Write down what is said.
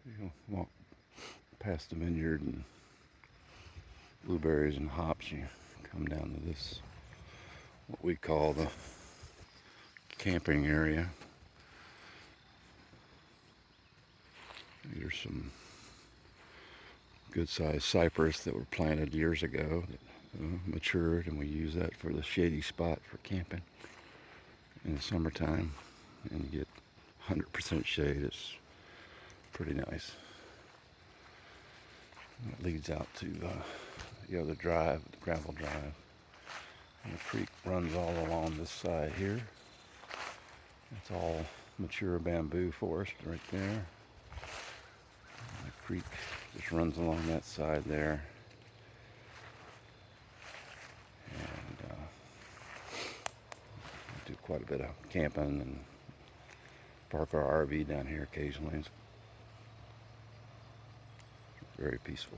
You walk past the vineyard and blueberries and hops, you come down to this, what we call the camping area. There's some good-sized cypress that were planted years ago that matured, and we use that for the shady spot for camping in the summertime. And you get 100% shade. It's pretty nice. It leads out to the other drive, the gravel drive. And the creek runs all along this side here. It's all mature bamboo forest right there. And the creek just runs along that side there. And we do quite a bit of camping and park our RV down here occasionally. It's very peaceful.